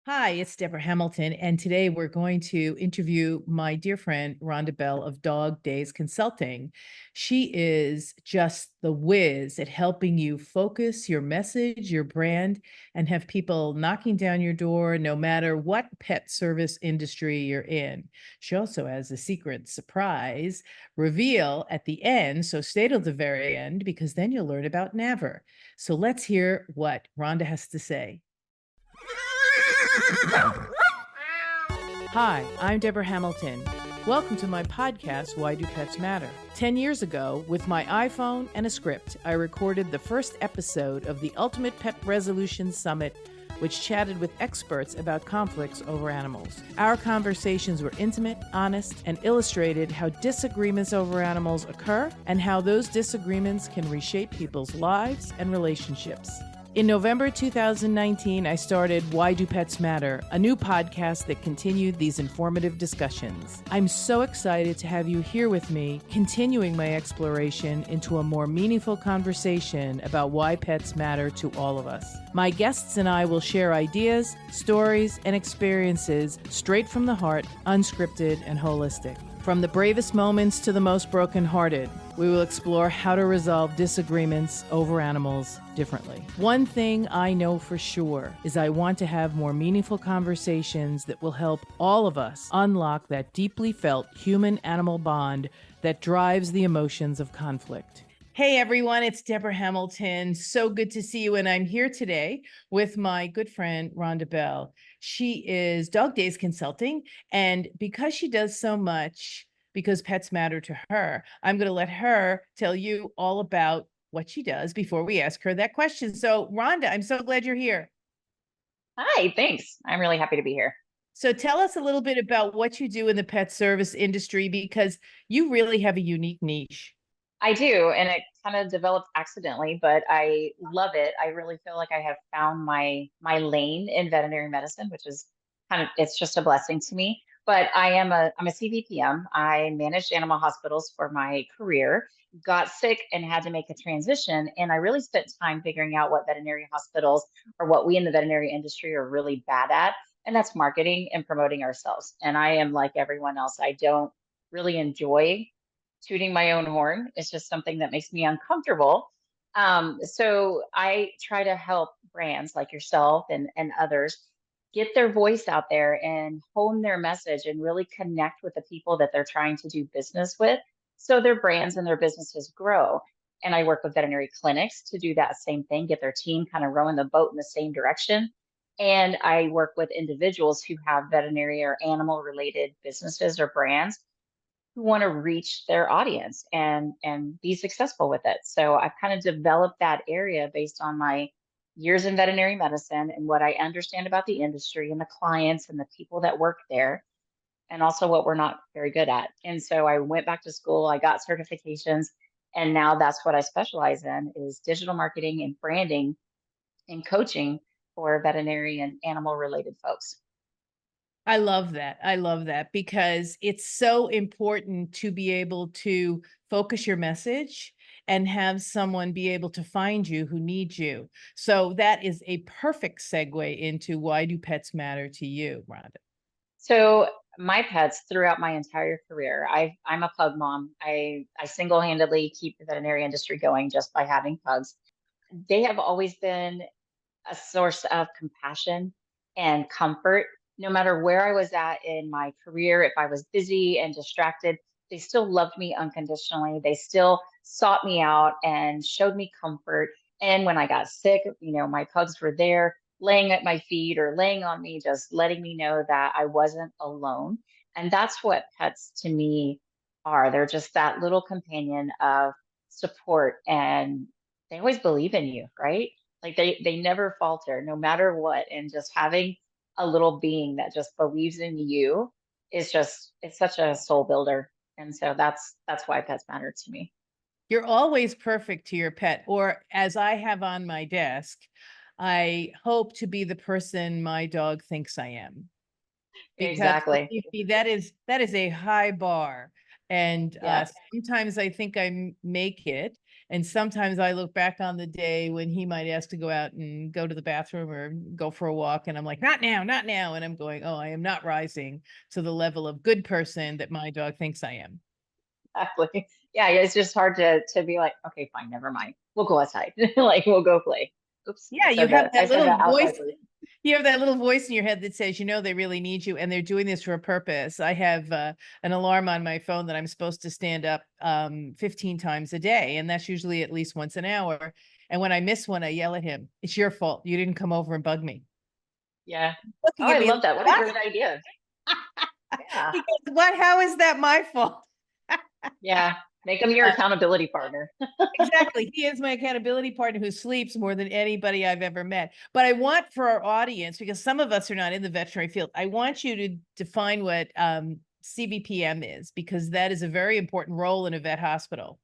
Hi, it's Deborah Hamilton, and today we're going to interview my dear friend Rhonda Bell of Dog Days Consulting. She is just the whiz at helping you focus your message, your brand, and have people knocking down your door no matter what pet service industry you're in. She also has a secret surprise reveal at the end, so stay till the very end because then you'll learn about NAAVR. So let's hear what Rhonda has to say. Hi, I'm Deborah Hamilton. Welcome to my podcast, Why Do Pets Matter? 10 years ago, with my iPhone and a script, I recorded the first episode of the Ultimate Pet Resolution Summit, which chatted with experts about conflicts over animals. Our conversations were intimate, honest, and illustrated how disagreements over animals occur and how those disagreements can reshape people's lives and relationships. In November 2019, I started Why Do Pets Matter, a new podcast that continued these informative discussions. I'm so excited to have you here with me, continuing my exploration into a more meaningful conversation about why pets matter to all of us. My guests and I will share ideas, stories, and experiences straight from the heart, unscripted and holistic. From the bravest moments to the most brokenhearted, we will explore how to resolve disagreements over animals differently. One thing I know for sure is I want to have more meaningful conversations that will help all of us unlock that deeply felt human-animal bond that drives the emotions of conflict. Hey everyone, it's Deborah Hamilton. So good to see you. And I'm here today with my good friend, Rhonda Bell. She is Dog Days Consulting. And because she does so much, because pets matter to her, I'm going to let her tell you all about what she does before we ask her that question. So Rhonda, I'm so glad you're here. Hi, thanks. I'm really happy to be here. So tell us a little bit about what you do in the pet service industry, because you really have a unique niche. I do, and it kind of developed accidentally, but I love it. I really feel like I have found my lane in veterinary medicine, which is it's just a blessing to me. But I'm a CVPM. I managed animal hospitals for my career, got sick and had to make a transition, and I really spent time figuring out what veterinary hospitals or what we in the veterinary industry are really bad at, and that's marketing and promoting ourselves. And I am like everyone else. I don't really enjoy tooting my own horn. It's just something that makes me uncomfortable. So I try to help brands like yourself and others get their voice out there and hone their message and really connect with the people that they're trying to do business with so their brands and their businesses grow. And I work with veterinary clinics to do that same thing, get their team kind of rowing the boat in the same direction. And I work with individuals who have veterinary or animal related businesses or brands who want to reach their audience and be successful with it. So I've kind of developed that area based on my years in veterinary medicine and what I understand about the industry and the clients and the people that work there, and also what we're not very good at. And so I went back to school, I got certifications, and now that's what I specialize in is digital marketing and branding and coaching for veterinary and animal related folks. I love that. I love that because it's so important to be able to focus your message and have someone be able to find you who needs you. So that is a perfect segue into why do pets matter to you, Rhonda? So my pets throughout my entire career, I'm a pug mom. I single-handedly keep the veterinary industry going just by having pugs. They have always been a source of compassion and comfort. No matter where I was at in my career, if I was busy and distracted, they still loved me unconditionally. They still sought me out and showed me comfort. And when I got sick, my pugs were there laying at my feet or laying on me, just letting me know that I wasn't alone. And that's what pets to me are. They're just that little companion of support, and they always believe in you, right? Like they never falter no matter what. And just having a little being that just believes in you is just it's such a soul builder. And so that's why pets matter to me. You're always perfect to your pet, or as I have on my desk, I hope to be the person my dog thinks I am. Because Exactly. believe me, that is a high bar, and Yeah. sometimes I think I make it, And sometimes I look back on the day when he might ask to go out and go to the bathroom or go for a walk. And I'm like, not now, not now. And I'm going, oh, I am not rising to the level of good person that my dog thinks I am. Exactly. Yeah, it's just hard to be like, okay, fine, never mind. We'll go outside. Like we'll go play. Oops, Yeah, you have I that said little that out voice. loud. You have that little voice in your head that says, they really need you and they're doing this for a purpose. I have an alarm on my phone that I'm supposed to stand up 15 times a day, and that's usually at least once an hour. And when I miss one, I yell at him, "It's your fault. You didn't come over and bug me." Yeah. Oh, Looking at I me love like, that. What a what? great idea. Yeah. He goes, what? How is that my fault? Yeah. Make them your accountability partner. Exactly. He is my accountability partner who sleeps more than anybody I've ever met. But I want for our audience, because some of us are not in the veterinary field, I want you to define what CVPM is, because that is a very important role in a vet hospital.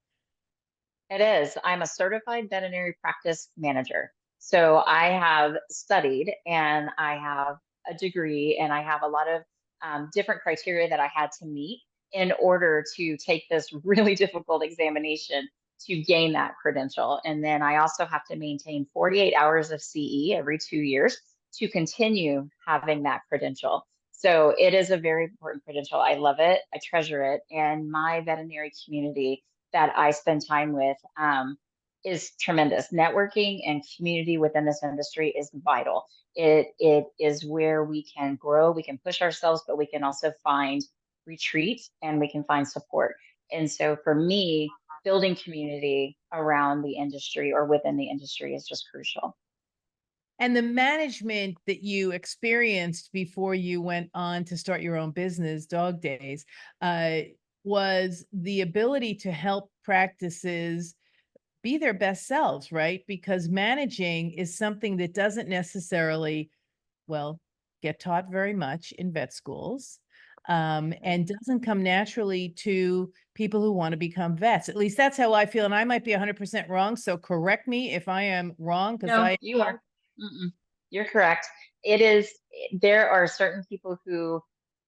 It is. I'm a certified veterinary practice manager. So I have studied and I have a degree and I have a lot of different criteria that I had to meet in order to take this really difficult examination to gain that credential. And then I also have to maintain 48 hours of CE every 2 years to continue having that credential. So it is a very important credential. I love it. I treasure it. And my veterinary community that I spend time with is tremendous. Networking and community within this industry is vital. It is where we can grow, we can push ourselves, but we can also find retreat and we can find support. And so for me, building community around the industry or within the industry is just crucial. And the management that you experienced before you went on to start your own business, Dog Days, uh, was the ability to help practices be their best selves, right? Because managing is something that doesn't necessarily, well, get taught very much in vet schools, and doesn't come naturally to people who want to become vets. At least that's how I feel. And I might be 100% wrong. So correct me if I am wrong, because No, I. you are. Mm-mm. You're correct. It is, there are certain people who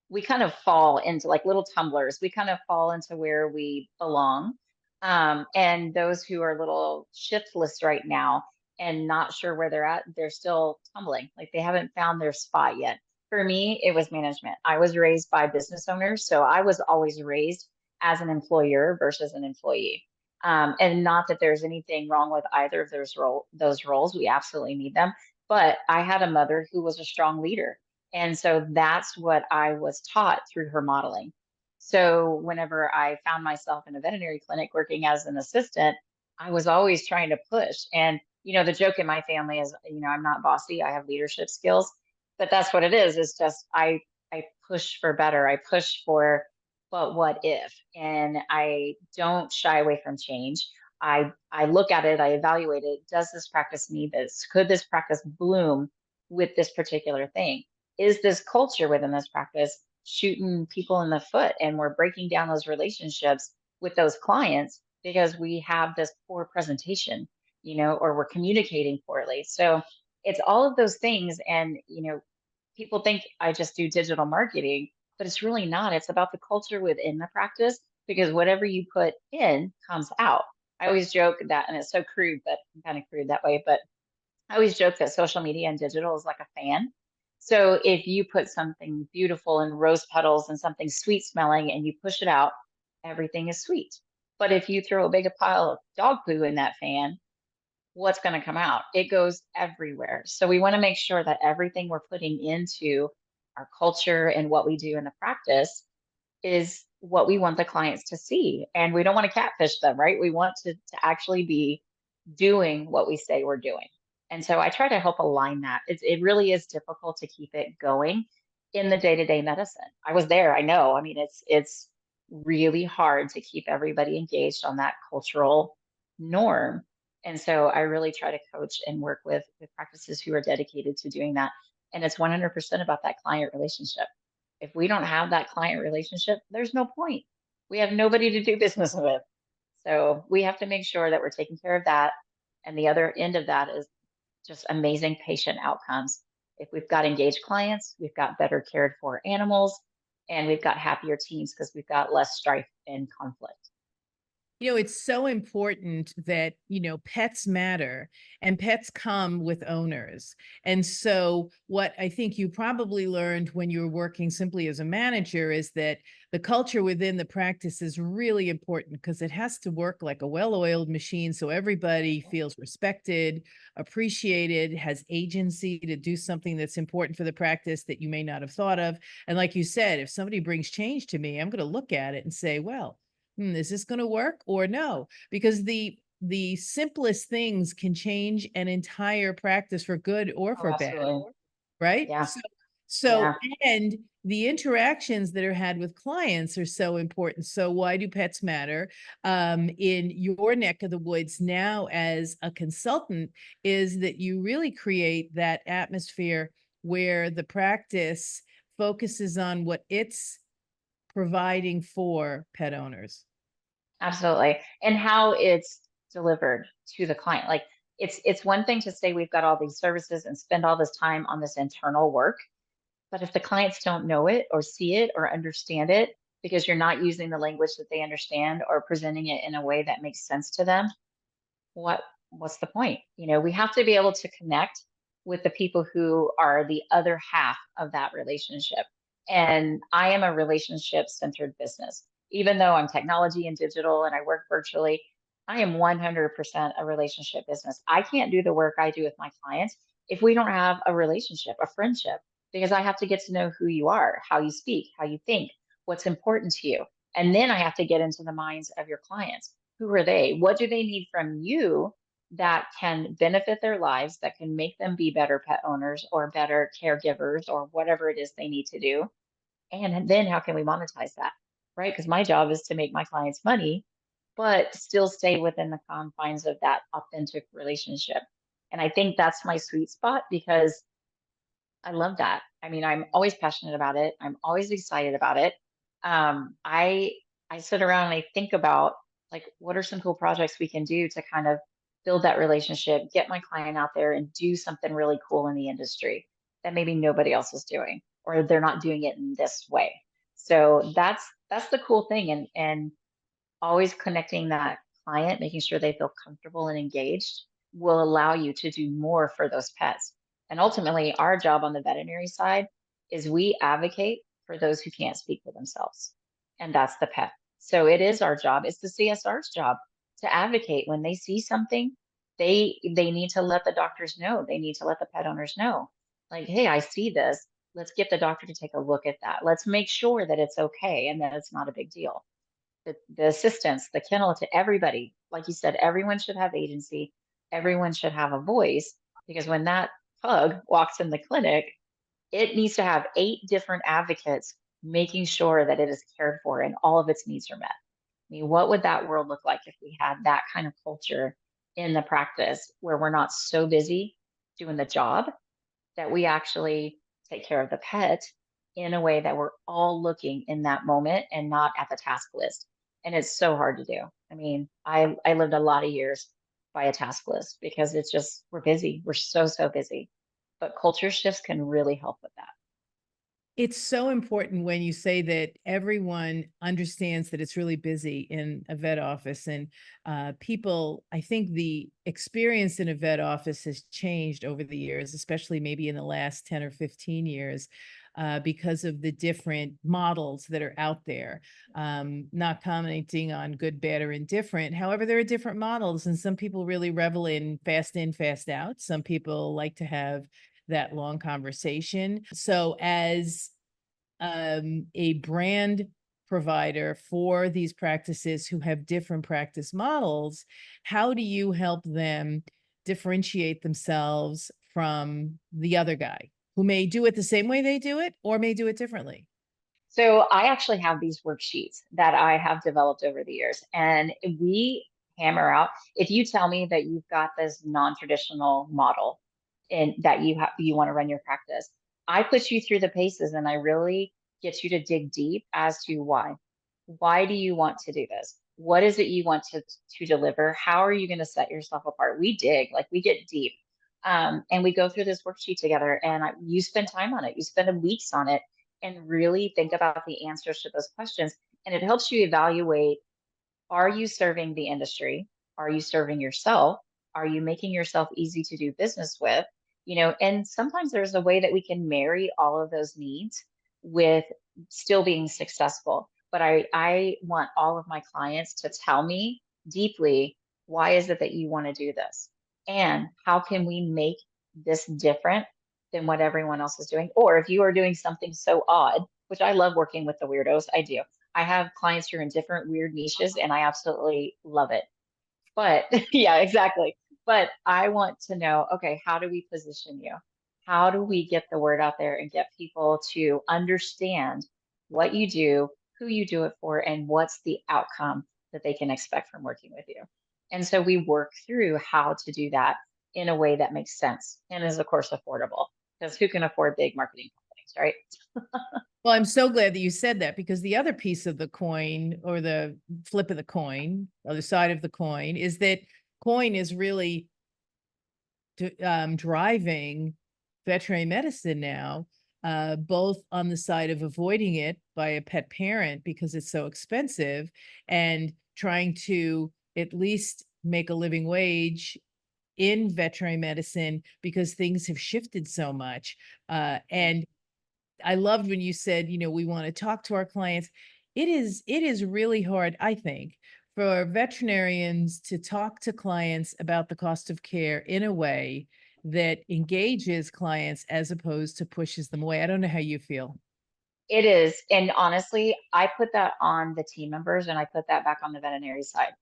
we kind of fall into like little tumblers. We kind of fall into where we belong. And those who are little shiftless right now and not sure where they're at, they're still tumbling. Like they haven't found their spot yet. For me, it was management. I was raised by business owners. So I was always raised as an employer versus an employee. And not that there's anything wrong with either of those roles. We absolutely need them. But I had a mother who was a strong leader. And so that's what I was taught through her modeling. So whenever I found myself in a veterinary clinic working as an assistant, I was always trying to push. And, the joke in my family is, I'm not bossy, I have leadership skills, but that's what it is. It's just I push for better. I push for, but what if? And I don't shy away from change. I look at it, I evaluate it. Does this practice need this? Could this practice bloom with this particular thing? Is this culture within this practice shooting people in the foot and we're breaking down those relationships with those clients because we have this poor presentation, or we're communicating poorly. So it's all of those things. And, people think I just do digital marketing, but it's really not. It's about the culture within the practice because whatever you put in comes out. I always joke that, and it's so crude, but I'm kind of crude that way, but I always joke that social media and digital is like a fan. So if you put something beautiful and rose petals and something sweet smelling and you push it out, everything is sweet. But if you throw a big pile of dog poo in that fan, what's going to come out? It goes everywhere. So we want to make sure that everything we're putting into our culture and what we do in the practice is what we want the clients to see. And we don't want to catfish them, right? We want to actually be doing what we say we're doing. And so I try to help align that. It really is difficult to keep it going in the day-to-day medicine. I was there, I know. I mean, it's really hard to keep everybody engaged on that cultural norm. And so I really try to coach and work with practices who are dedicated to doing that. And it's 100% about that client relationship. If we don't have that client relationship, there's no point. We have nobody to do business with. So we have to make sure that we're taking care of that. And the other end of that is just amazing patient outcomes. If we've got engaged clients, we've got better cared for animals, and we've got happier teams because we've got less strife and conflict. It's so important that, pets matter and pets come with owners. And so, what I think you probably learned when you were working simply as a manager is that the culture within the practice is really important because it has to work like a well oiled machine. So everybody feels respected, appreciated, has agency to do something that's important for the practice that you may not have thought of. And like you said, if somebody brings change to me, I'm going to look at it and say, well, is this going to work or no? Because the simplest things can change an entire practice for good or Oh, for bad, absolutely. right? Yeah. So Yeah. and the interactions that are had with clients are so important. So why do pets matter? In your neck of the woods now as a consultant is that you really create that atmosphere where the practice focuses on what it's providing for pet owners. Absolutely. And how it's delivered to the client. Like it's one thing to say we've got all these services and spend all this time on this internal work, but if the clients don't know it or see it or understand it because you're not using the language that they understand or presenting it in a way that makes sense to them, what what's the point? We have to be able to connect with the people who are the other half of that relationship. And I am a relationship centered business. Even though I'm technology and digital and I work virtually, I am 100% a relationship business. I can't do the work I do with my clients if we don't have a relationship, a friendship, because I have to get to know who you are, how you speak, how you think, what's important to you. And then I have to get into the minds of your clients. Who are they? What do they need from you that can benefit their lives, that can make them be better pet owners or better caregivers or whatever it is they need to do? And then how can we monetize that? Right? Because my job is to make my clients money, but still stay within the confines of that authentic relationship. And I think that's my sweet spot because I love that. I mean, I'm always passionate about it. I'm always excited about it. I sit around and I think about like what are some cool projects we can do to kind of build that relationship, get my client out there and do something really cool in the industry that maybe nobody else is doing or they're not doing it in this way. So that's the cool thing and always connecting that client, making sure they feel comfortable and engaged will allow you to do more for those pets. And ultimately, our job on the veterinary side is we advocate for those who can't speak for themselves, and that's the pet. So it is our job. It's the CSR's job to advocate when they see something. They need to let the doctors know. They need to let the pet owners know, like, hey, I see this. Let's get the doctor to take a look at that. Let's make sure that it's okay and that it's not a big deal. The assistants, the kennel, to everybody. Like you said, everyone should have agency. Everyone should have a voice because when that pug walks in the clinic, it needs to have 8 different advocates making sure that it is cared for and all of its needs are met. I mean, what would that world look like if we had that kind of culture in the practice where we're not so busy doing the job that we actually take care of the pet in a way that we're all looking in that moment and not at the task list. And it's so hard to do. I mean, I lived a lot of years by a task list because it's just we're busy. We're so busy. But culture shifts can really help with that. It's so important when you say that everyone understands that it's really busy in a vet office. And people, I think the experience in a vet office has changed over the years, especially maybe in the last 10 or 15 years. Because of the different models that are out there. Not commenting on good, bad, or indifferent. However, there are different models, and some people really revel in, fast out. Some people like to have that long conversation. So, as a brand provider for these practices who have different practice models, how do you help them differentiate themselves from the other guy who may do it the same way they do it or may do it differently? So I actually have these worksheets that I have developed over the years, and we hammer out. If you tell me that you've got this non-traditional model and that you want to run your practice, I put you through the paces, and I really get you to dig deep as to why. Why do you want to do this? What is it you want to deliver? How are you going to set yourself apart? We dig, like we get deep, and we go through this worksheet together. And you spend time on it. You spend weeks on it and really think about the answers to those questions. And it helps you evaluate Are you serving the industry? Are you serving yourself? Are you making yourself easy to do business with? And sometimes there's a way that we can marry all of those needs with still being successful. But I want all of my clients to tell me deeply, why is it that you want to do this? And how can we make this different than what everyone else is doing? Or if you are doing something so odd, which I love working with the weirdos, I do. I have clients who are in different weird niches and I absolutely love it. But yeah, exactly. But I want to know, okay, how do we position you? How do we get the word out there and get people to understand what you do, who you do it for, and what's the outcome that they can expect from working with you? And so we work through how to do that in a way that makes sense and is, of course, affordable, because who can afford big marketing companies, right? Well, I'm so glad that you said that, because the other piece of the coin, or the flip of the coin, other side of the coin, is that coin is really driving veterinary medicine now, both on the side of avoiding it by a pet parent because it's so expensive, and trying to at least make a living wage in veterinary medicine because things have shifted so much. And I loved when you said, we want to talk to our clients. It is really hard, I think, for veterinarians to talk to clients about the cost of care in a way that engages clients as opposed to pushes them away. I don't know how you feel. It is. And honestly, I put that on the team members and I put that back on the veterinary side.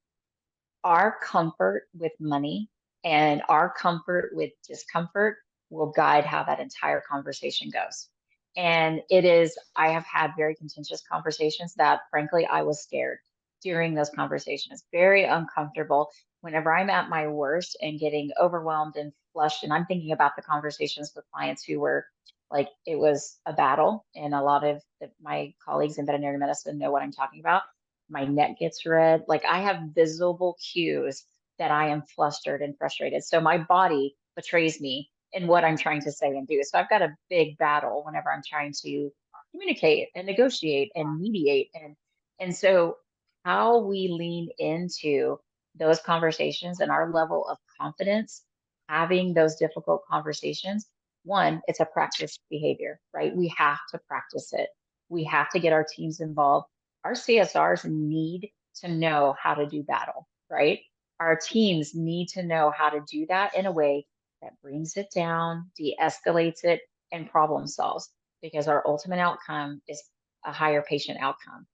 Our comfort with money and our comfort with discomfort will guide how that entire conversation goes. And it is, I have had very contentious conversations that, frankly, I was scared during those conversations, very uncomfortable. Whenever I'm at my worst and getting overwhelmed and flushed, and I'm thinking about the conversations with clients who were like, it was a battle. And a lot of my colleagues in veterinary medicine know what I'm talking about. My neck gets red. Like I have visible cues that I am flustered and frustrated. So my body betrays me in what I'm trying to say and do. So I've got a big battle whenever I'm trying to communicate and negotiate and mediate. And so how we lean into those conversations and our level of confidence having those difficult conversations, one, it's a practice behavior, right? We have to practice it. We have to get our teams involved. Our CSRs need to know how to do battle, right? Our teams need to know how to do that in a way that brings it down, de-escalates it, and problem solves, because our ultimate outcome is a higher patient outcome.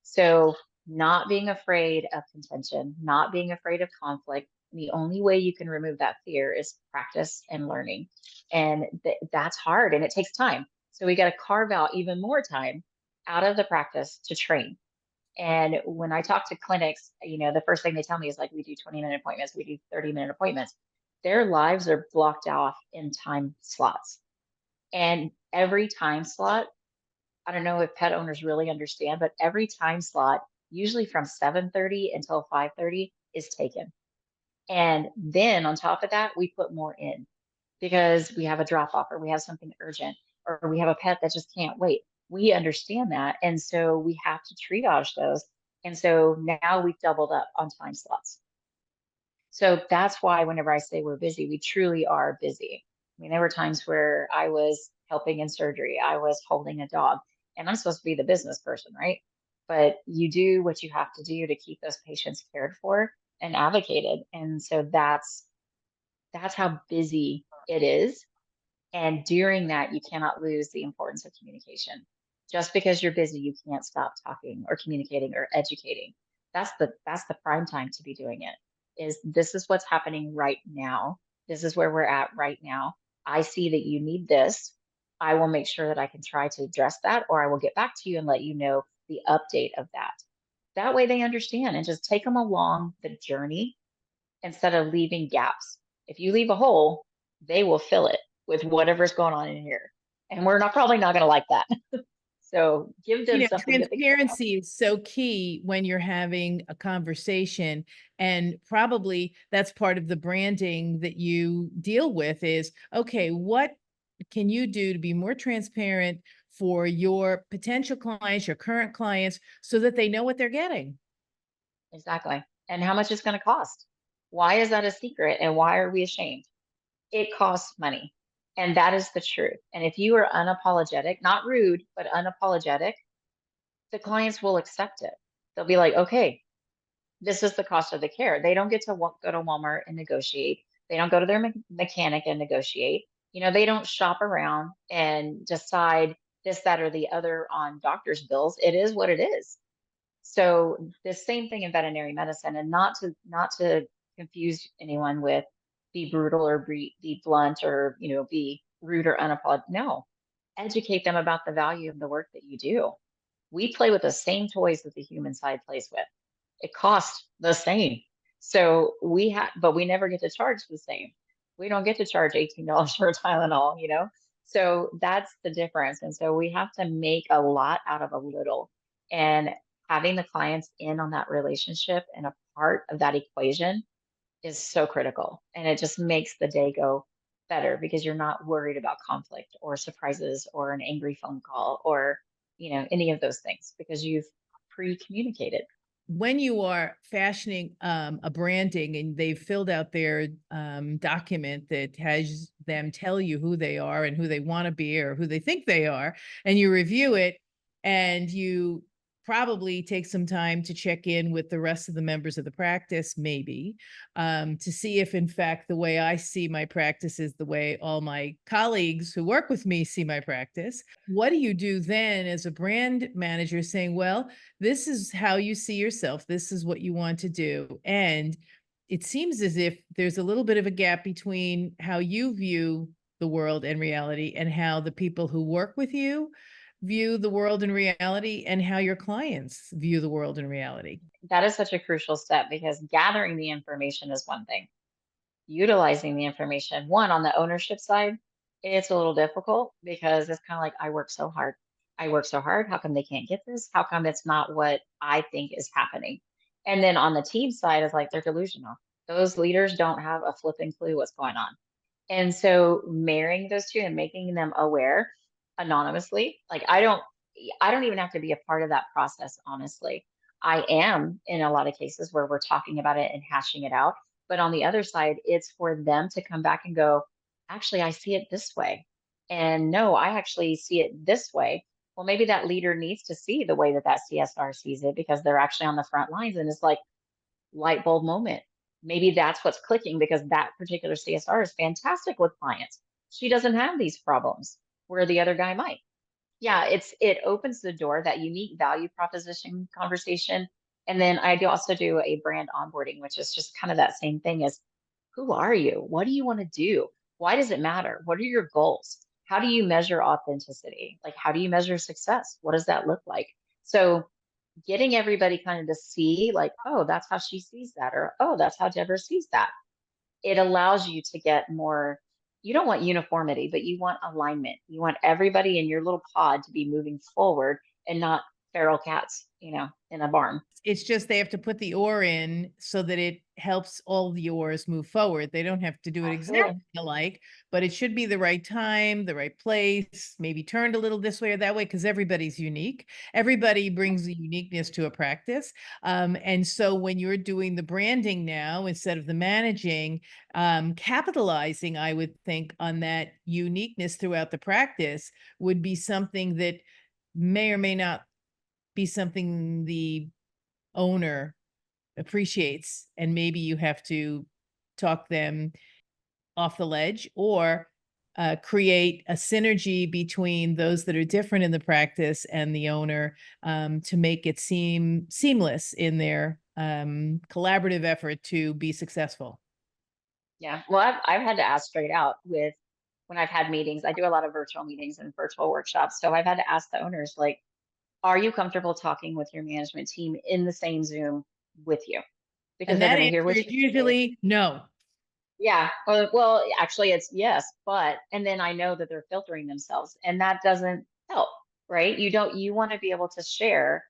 So not being afraid of contention, not being afraid of conflict. The only way you can remove that fear is practice and learning. And that's hard and it takes time. So we got to carve out even more time out of the practice to train. And when I talk to clinics, the first thing they tell me is like, we do 20-minute appointments, we do 30-minute appointments. Their lives are blocked off in time slots. And every time slot, I don't know if pet owners really understand, but every time slot, usually from 7:30 until 5:30, is taken. And then on top of that, we put more in because we have a drop off or we have something urgent or we have a pet that just can't wait. We understand that. And so we have to triage those. And so now we've doubled up on time slots. So that's why whenever I say we're busy, we truly are busy. I mean, there were times where I was helping in surgery, I was holding a dog, and I'm supposed to be the business person, right? But you do what you have to do to keep those patients cared for and advocated. And so that's how busy it is. And during that, you cannot lose the importance of communication. Just because you're busy, you can't stop talking or communicating or educating. That's the prime time to be doing it. Is this is what's happening right now. This is where we're at right now. I see that you need this. I will make sure that I can try to address that, or I will get back to you and let you know the update of that. That way they understand and just take them along the journey instead of leaving gaps. If you leave a hole, they will fill it with whatever's going on in here. And we're not probably not going to like that. So give them something to think about. Transparency is so key when you're having a conversation. And probably that's part of the branding that you deal with is, okay, what can you do to be more transparent for your potential clients, your current clients, so that they know what they're getting? Exactly. And how much it's going to cost? Why is that a secret? And why are we ashamed? It costs money. And that is the truth. And if you are unapologetic, not rude, but unapologetic, the clients will accept it. They'll be like, okay, this is the cost of the care. They don't get to go to Walmart and negotiate. They don't go to their mechanic and negotiate. They don't shop around and decide this, that, or the other on doctor's bills. It is what it is. So the same thing in veterinary medicine, and not to confuse anyone with be brutal or be blunt or be rude or unapologetic. No, educate them about the value of the work that you do. We play with the same toys that the human side plays with. It costs the same. So but we never get to charge the same. We don't get to charge $18 for a Tylenol. So that's the difference. And so we have to make a lot out of a little. And having the clients in on that relationship and a part of that equation is so critical. And it just makes the day go better because you're not worried about conflict or surprises or an angry phone call or, any of those things because you've pre-communicated. When you are fashioning a branding and they've filled out their document that has them tell you who they are and who they want to be or who they think they are, and you review it, and you probably take some time to check in with the rest of the members of the practice, maybe, to see if, in fact, the way I see my practice is the way all my colleagues who work with me see my practice. What do you do then as a brand manager saying, well, this is how you see yourself. This is what you want to do. And it seems as if there's a little bit of a gap between how you view the world and reality and how the people who work with you view the world and reality and how your clients view the world and reality. That is such a crucial step because gathering the information is one thing. Utilizing the information, one on the ownership side, it's a little difficult because it's kind of like, I work so hard. I work so hard. How come they can't get this? How come it's not what I think is happening? And then on the team side, it's like they're delusional. Those leaders don't have a flipping clue what's going on. And so marrying those two and making them aware anonymously, like I don't even have to be a part of that process, honestly. I am in a lot of cases where we're talking about it and hashing it out. But on the other side, it's for them to come back and go, actually, I see it this way. And no, I actually see it this way. Well, maybe that leader needs to see the way that that CSR sees it because they're actually on the front lines. And it's like, light bulb moment. Maybe that's what's clicking because that particular CSR is fantastic with clients. She doesn't have these problems where the other guy might. Yeah, it opens the door, that unique value proposition conversation. And then I do also do a brand onboarding, which is just kind of that same thing as, who are you? What do you want to do? Why does it matter? What are your goals? How do you measure authenticity? Like, how do you measure success? What does that look like? So getting everybody kind of to see like, oh, that's how she sees that, or oh, that's how Deborah sees that. It allows you to get more. You don't want uniformity, but you want alignment. You want everybody in your little pod to be moving forward and not feral cats, in a barn. It's just they have to put the oar in so that it helps all the oars move forward. They don't have to do it exactly Absolutely. alike, but it should be the right time, the right place, maybe turned a little this way or that way, because everybody's unique. Everybody brings a uniqueness to a practice. And so when you're doing the branding now, instead of the managing, capitalizing, I would think, on that uniqueness throughout the practice would be something that may or may not be something the owner appreciates, and maybe you have to talk them off the ledge or create a synergy between those that are different in the practice and the owner, to make it seem seamless in their collaborative effort to be successful. Yeah. Well, I've had to ask straight out with when I've had meetings. I do a lot of virtual meetings and virtual workshops. So I've had to ask the owners, like, are you comfortable talking with your management team in the same Zoom with you? Because And they're that going to hear answer what is you say. usually no. Yeah. Well, actually, it's yes, but, and then I know that they're filtering themselves, and that doesn't help, right? You want to be able to share,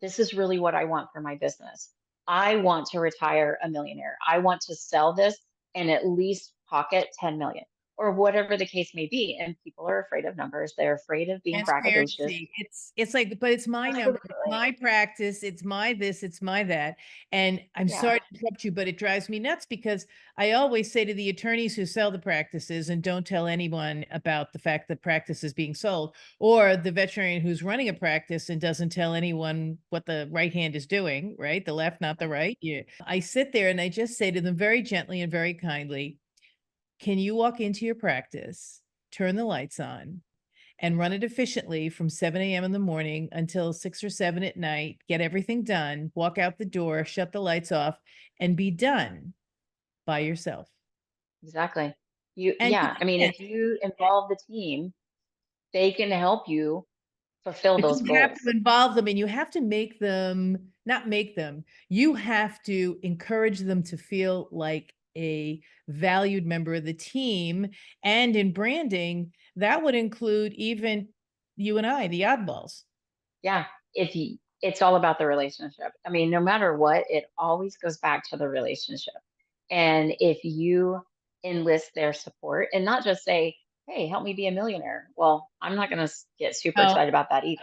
this is really what I want for my business. I want to retire a millionaire. I want to sell this and at least pocket 10 million. or whatever the case may be. And people are afraid of numbers. They're afraid of being braggadocious. Transparency. It's like, but it's my number, it's Absolutely. my practice, it's my this, it's my that. And I'm Yeah. sorry to interrupt you, but it drives me nuts because I always say to the attorneys who sell the practices and don't tell anyone about the fact that practice is being sold, or the veterinarian who's running a practice and doesn't tell anyone what the right hand is doing, right? The left, not the right. Yeah. I sit there and I just say to them very gently and very kindly, can you walk into your practice, turn the lights on, and run it efficiently from 7 a.m. in the morning until 6 or 7 at night, get everything done, walk out the door, shut the lights off, and be done by yourself? Exactly. And you Yeah. I mean, can't, if you involve the team, they can help you fulfill but those you have goals. to involve them and you have to make them, not make them, you have to encourage them to feel like a valued member of the team. And in branding, that would include even you and I, the oddballs. Yeah. It's all about the relationship. I mean, no matter what, it always goes back to the relationship. And if you enlist their support and not just say, hey, help me be a millionaire. Well, I'm not going to get super Oh, excited about that either.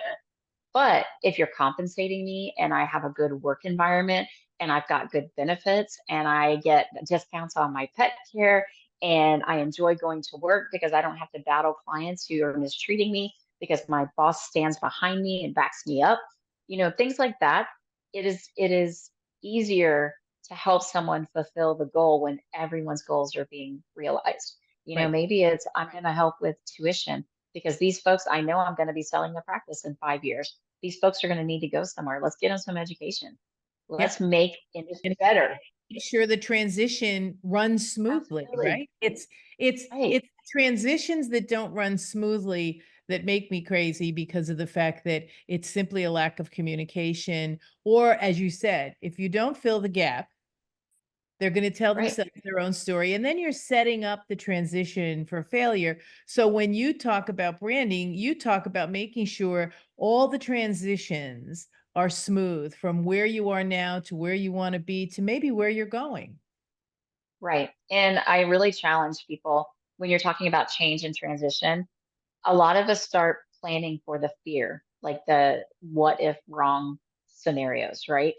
But if you're compensating me and I have a good work environment and I've got good benefits and I get discounts on my pet care and I enjoy going to work because I don't have to battle clients who are mistreating me because my boss stands behind me and backs me up, things like that. It is easier to help someone fulfill the goal when everyone's goals are being realized. right. Maybe it's I'm going to help with tuition because these folks, I know I'm going to be selling the practice in 5 years. These folks are going to need to go somewhere. Let's get them some education. Let's Yep. make industry And better. make sure the transition runs smoothly, Absolutely. right? It's Right. transitions that don't run smoothly that make me crazy because of the fact that it's simply a lack of communication. Or as you said, if you don't fill the gap, they're going to tell Right. themselves their own story. And then you're setting up the transition for failure. So when you talk about branding, you talk about making sure all the transitions are smooth from where you are now to where you want to be to maybe where you're going. Right. And I really challenge people when you're talking about change and transition. A lot of us start planning for the fear, like the what if wrong scenarios, right?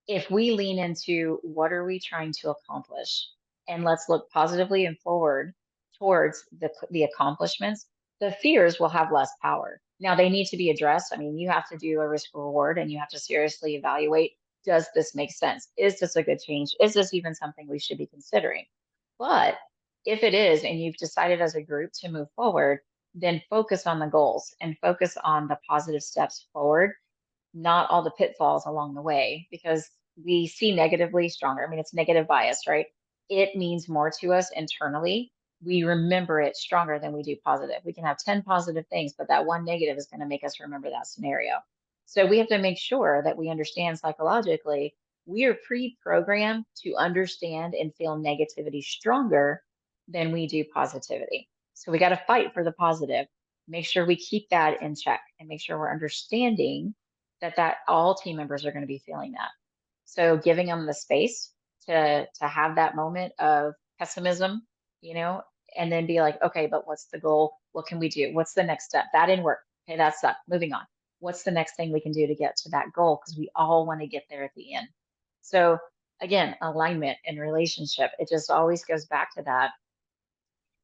If we lean into what are we trying to accomplish and let's look positively and forward towards the accomplishments, the fears will have less power. Now they need to be addressed. I mean, you have to do a risk reward and you have to seriously evaluate, does this make sense? Is this a good change? Is this even something we should be considering? But if it is and you've decided as a group to move forward, then focus on the goals and focus on the positive steps forward, not all the pitfalls along the way, because we see negatively stronger. I mean, it's negative bias, right? It means more to us internally. We remember it stronger than we do positive. We can have 10 positive things, but that one negative is going to make us remember that scenario. So we have to make sure that we understand psychologically we are pre-programmed to understand and feel negativity stronger than we do positivity. So we got to fight for the positive, make sure we keep that in check and make sure we're understanding that all team members are going to be feeling that. So giving them the space to have that moment of pessimism, you know, and then be like, okay, but what's the goal? What can we do? What's the next step? That didn't work. Okay, that sucked. Moving on. What's the next thing we can do to get to that goal? Because we all want to get there at the end. So again, alignment and relationship, it just always goes back to that.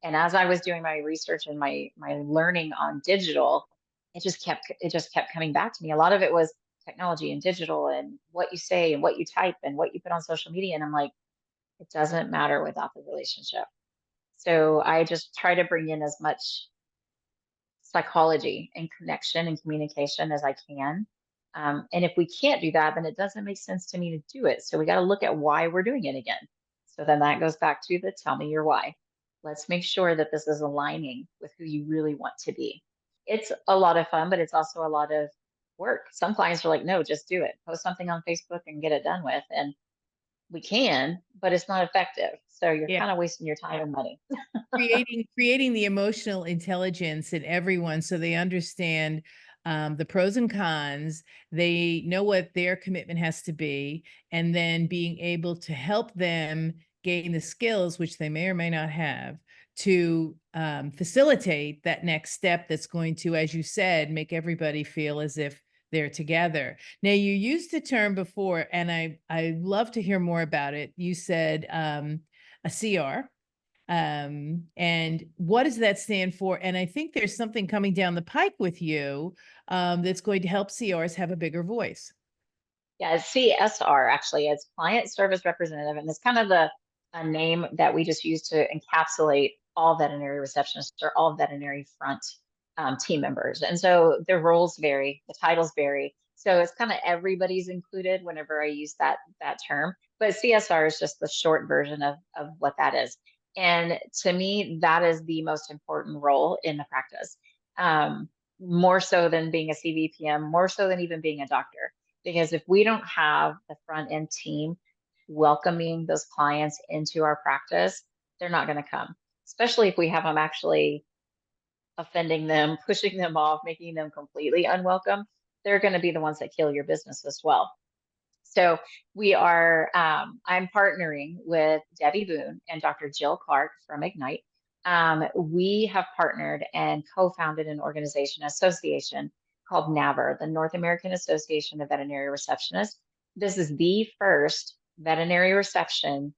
And as I was doing my research and my learning on digital, it just kept coming back to me. A lot of it was technology and digital and what you say and what you type and what you put on social media. And I'm like, it doesn't matter without the relationship. So I just try to bring in as much psychology and connection and communication as I can. And if we can't do that, then it doesn't make sense to me to do it. So we got to look at why we're doing it again. So then that goes back to the tell me your why. Let's make sure that this is aligning with who you really want to be. It's a lot of fun, but it's also a lot of work. Some clients are like, no, just do it. Post something on Facebook and get it done with. And we can, but it's not effective. So you're Yeah. kind of wasting your time and money. Creating the emotional intelligence in everyone so they understand the pros and cons, they know what their commitment has to be, and then being able to help them gain the skills which they may or may not have to facilitate that next step that's going to, as you said, make everybody feel as if they're together. Now, you used the term before, and I love to hear more about it. You said a CR. And what does that stand for? And I think there's something coming down the pike with you that's going to help CRs have a bigger voice. Yeah, it's CSR actually. It's Client Service Representative, and it's kind of a name that we just use to encapsulate all veterinary receptionists or all veterinary front team members. And so their roles vary, the titles vary. So it's kind of everybody's included whenever I use that term. But CSR is just the short version of what that is. And to me, that is the most important role in the practice, more so than being a CVPM, more so than even being a doctor. Because if we don't have the front end team welcoming those clients into our practice, they're not going to come, especially if we have them actually offending them, pushing them off, making them completely unwelcome. They're going to be the ones that kill your business as well. So I'm partnering with Debbie Boone and Dr. Jill Clark from Ignite. We have partnered and co-founded an association called NAAVR, the North American Association of Veterinary Receptionists. This is the first veterinary reception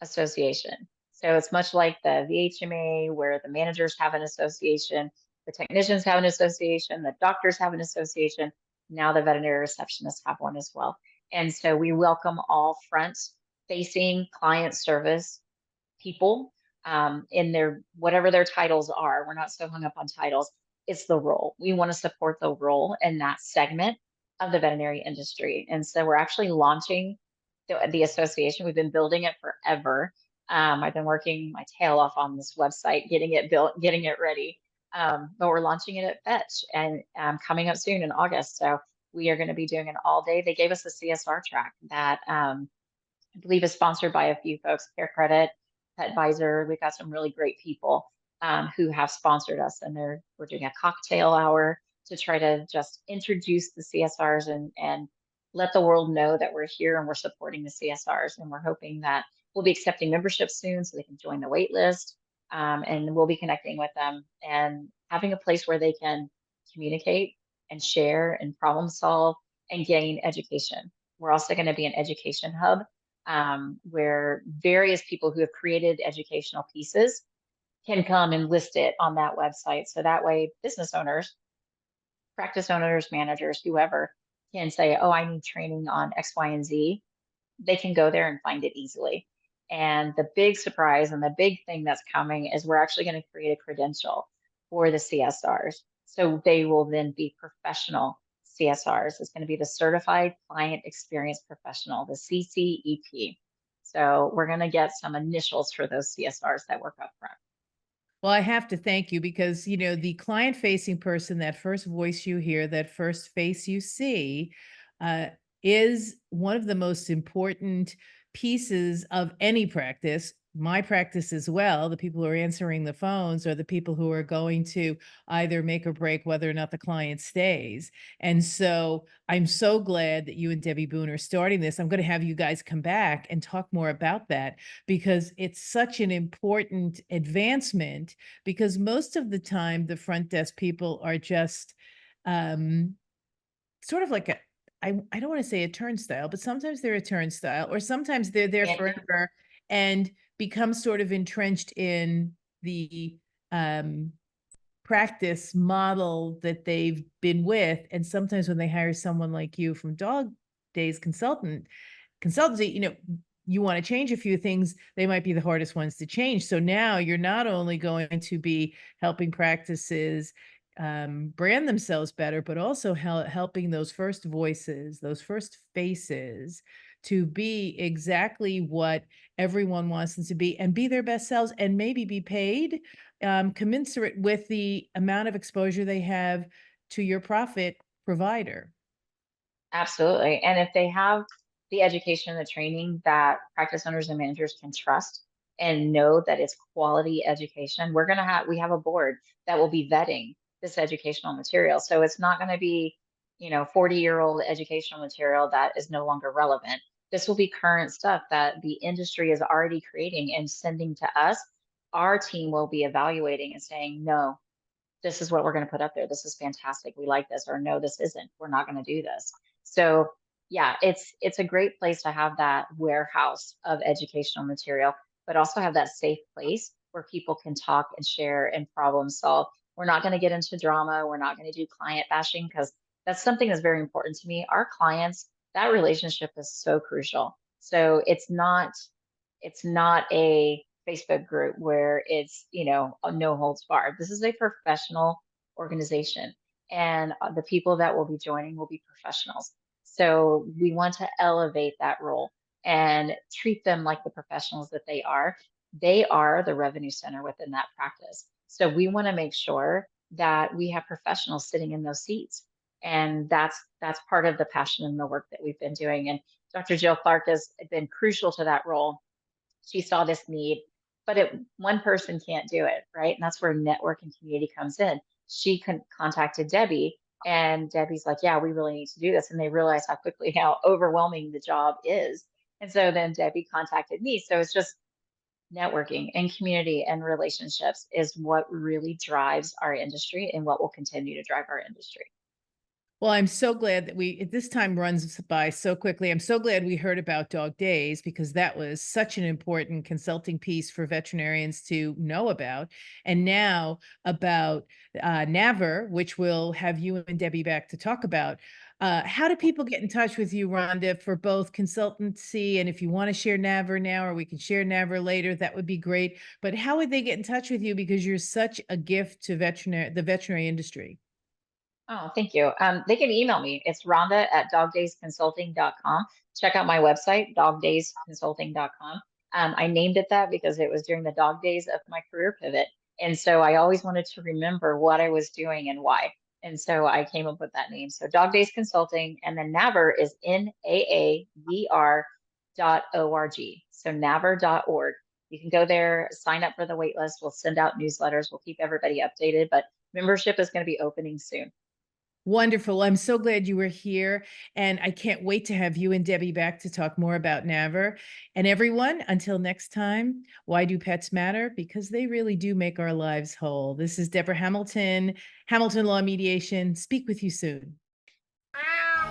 association. So it's much like the VHMA, where the managers have an association, the technicians have an association, the doctors have an association. Now the veterinary receptionists have one as well. And so we welcome all front facing client service people in their whatever their titles are. We're not so hung up on titles. It's the role. We want to support the role in that segment of the veterinary industry. And so we're actually launching the association. We've been building it forever. I've been working my tail off on this website, getting it built, getting it ready. But we're launching it at Fetch and coming up soon in August. So we are going to be doing an all day. They gave us a CSR track that I believe is sponsored by a few folks, Care Credit, Pet Advisor. We've got some really great people who have sponsored us, and we're doing a cocktail hour to try to just introduce the CSRs and let the world know that we're here and we're supporting the CSRs. And we're hoping that we'll be accepting membership soon so they can join the wait list. And we'll be connecting with them and having a place where they can communicate and share and problem solve and gain education. We're also going to be an education hub where various people who have created educational pieces can come and list it on that website. So that way business owners, practice owners, managers, whoever can say, oh, I need training on X, Y, and Z. They can go there and find it easily. And the big surprise and the big thing that's coming is we're actually going to create a credential for the CSRs. So they will then be professional CSRs. It's going to be the Certified Client Experience Professional, the CCEP. So we're going to get some initials for those CSRs that work up front. Well, I have to thank you because, the client facing person, that first voice you hear, that first face you see, uh, is one of the most important pieces of any practice. My practice as well. The people who are answering the phones are the people who are going to either make or break whether or not the client stays. And so I'm so glad that you and Debbie Boone are starting this. I'm going to have you guys come back and talk more about that because it's such an important advancement, because most of the time the front desk people are just sort of like I don't want to say a turnstile, but sometimes they're a turnstile, or sometimes they're there forever and become sort of entrenched in the practice model that they've been with. And sometimes when they hire someone like you from Dog Days consultancy, you want to change a few things, they might be the hardest ones to change. So now you're not only going to be helping practices brand themselves better, but also helping those first voices, those first faces to be exactly what everyone wants them to be and be their best selves and maybe be paid commensurate with the amount of exposure they have to your profit provider. Absolutely. And if they have the education and the training that practice owners and managers can trust and know that it's quality education, we have a board that will be vetting this educational material. So it's not going to be, 40-year-old educational material that is no longer relevant. This will be current stuff that the industry is already creating and sending to us our team will be evaluating and saying, no, this is what we're going to put up there. This is fantastic. We like this, or no, this isn't. We're not going to do this. So yeah, it's a great place to have that warehouse of educational material, but also have that safe place where people can talk and share and problem solve. We're not going to get into drama. We're not going to do client bashing, because that's something that's very important to me. Our clients, that relationship is so crucial. So it's not a Facebook group where it's, a no holds barred. This is a professional organization, and the people that will be joining will be professionals. So we want to elevate that role and treat them like the professionals that they are. They are the revenue center within that practice. So we want to make sure that we have professionals sitting in those seats. And that's part of the passion and the work that we've been doing. And Dr. Jill Clark has been crucial to that role. She saw this need, but one person can't do it, right? And that's where network and community comes in. She contacted Debbie, and Debbie's like, yeah, we really need to do this. And they realized how overwhelming the job is. And so then Debbie contacted me. So it's just networking and community and relationships is what really drives our industry and what will continue to drive our industry. Well, I'm so glad that this time runs by so quickly. I'm so glad we heard about Dog Days, because that was such an important consulting piece for veterinarians to know about. And now about NAAVR, which we'll have you and Debbie back to talk about. How do people get in touch with you, Rhonda, for both consultancy, and if you want to share NAAVR now, or we can share NAAVR later, that would be great. But how would they get in touch with you, because you're such a gift to the veterinary industry? Oh, thank you. They can email me. It's Rhonda at dogdaysconsulting.com. Check out my website, dogdaysconsulting.com. I named it that because it was during the dog days of my career pivot. And so I always wanted to remember what I was doing and why. And so I came up with that name. So Dog Days Consulting, and then NAAVR is NAAVR.org. So NAAVR.org. You can go there, sign up for the wait list. We'll send out newsletters. We'll keep everybody updated, but membership is going to be opening soon. Wonderful. I'm so glad you were here, and I can't wait to have you and Debbie back to talk more about NAAVR. And everyone, until next time, why do pets matter? Because they really do make our lives whole. This is Deborah Hamilton, Hamilton Law Mediation. Speak with you soon.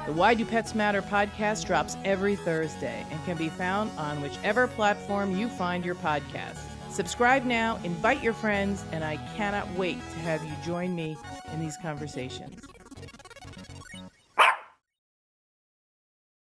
The Why Do Pets Matter podcast drops every Thursday and can be found on whichever platform you find your podcast. Subscribe now, invite your friends, and I cannot wait to have you join me in these conversations.